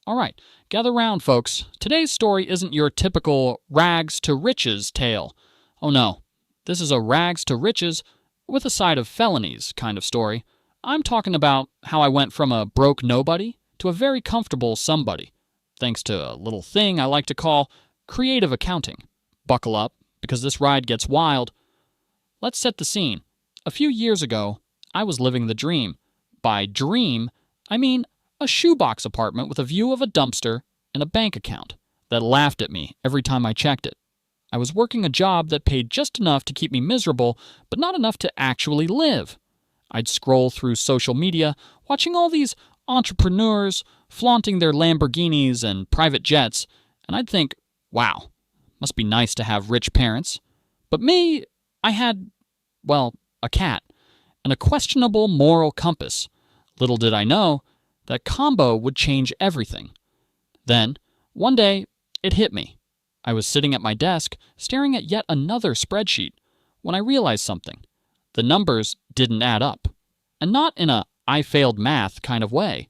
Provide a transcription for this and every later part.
All right, gather round, folks. Today's story isn't your typical rags to riches tale. Oh no, this is a rags to riches with a side of felonies kind of story. I'm talking about how I went from a broke nobody to a very comfortable somebody, thanks to a little thing I like to call creative accounting. Buckle up, because this ride gets wild. Let's set the scene. A few years ago, I was living the dream. By dream, I mean a shoebox apartment with a view of a dumpster and a bank account that laughed at me every time I checked it. I was working a job that paid just enough to keep me miserable, but not enough to actually live. I'd scroll through social media, watching all these entrepreneurs flaunting their Lamborghinis and private jets, and I'd think, wow, must be nice to have rich parents. But me, I had, well, a cat, and a questionable moral compass. Little did I know, that combo would change everything. Then, one day, it hit me. I was sitting at my desk, staring at yet another spreadsheet, when I realized something. The numbers didn't add up. And not in a I failed math kind of way.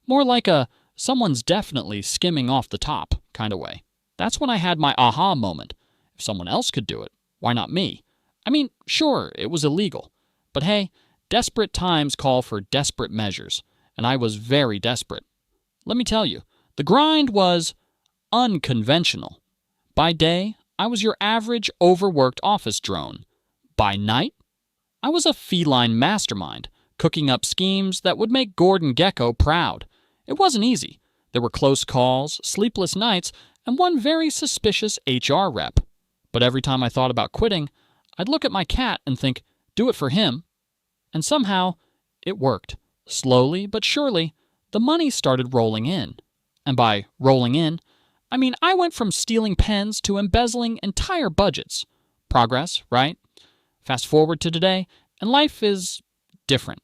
More like a someone's definitely skimming off the top kind of way. That's when I had my aha moment. If someone else could do it, why not me? I mean, sure, it was illegal. But hey, desperate times call for desperate measures. And I was very desperate. Let me tell you, the grind was unconventional. By day, I was your average overworked office drone. By night, I was a feline mastermind, cooking up schemes that would make Gordon Gekko proud. It wasn't easy. There were close calls, sleepless nights, and one very suspicious HR rep. But every time I thought about quitting, I'd look at my cat and think, do it for him. And somehow, it worked. Slowly but surely, the money started rolling in. And by rolling in, I mean I went from stealing pens to embezzling entire budgets. Progress, right? Fast forward to today, and life is different.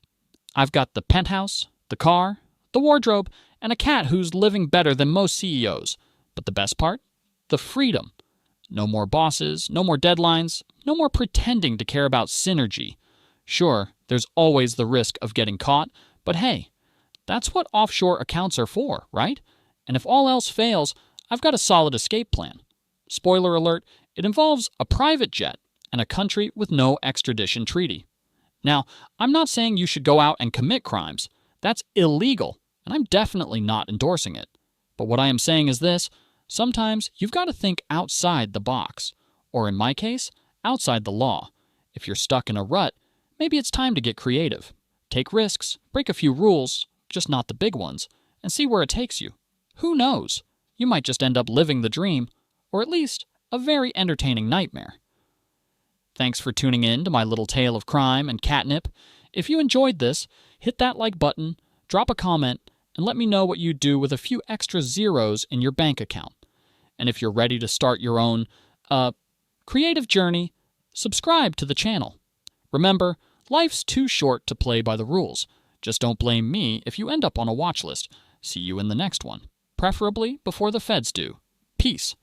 I've got the penthouse, the car, the wardrobe, and a cat who's living better than most CEOs. But the best part? The freedom. No more bosses, no more deadlines, no more pretending to care about synergy. Sure, there's always the risk of getting caught, but hey, that's what offshore accounts are for, right? And if all else fails, I've got a solid escape plan. Spoiler alert, it involves a private jet and a country with no extradition treaty. Now, I'm not saying you should go out and commit crimes. That's illegal, and I'm definitely not endorsing it. But what I am saying is this: sometimes you've got to think outside the box, or in my case, outside the law. If you're stuck in a rut, maybe it's time to get creative. Take risks, break a few rules, just not the big ones, and see where it takes you. Who knows? You might just end up living the dream, or at least a very entertaining nightmare. Thanks for tuning in to my little tale of crime and catnip. If you enjoyed this, hit that like button, drop a comment, and let me know what you do with a few extra zeros in your bank account. And if you're ready to start your own, creative journey, subscribe to the channel. Remember, life's too short to play by the rules. Just don't blame me if you end up on a watch list. See you in the next one, preferably before the feds do. Peace.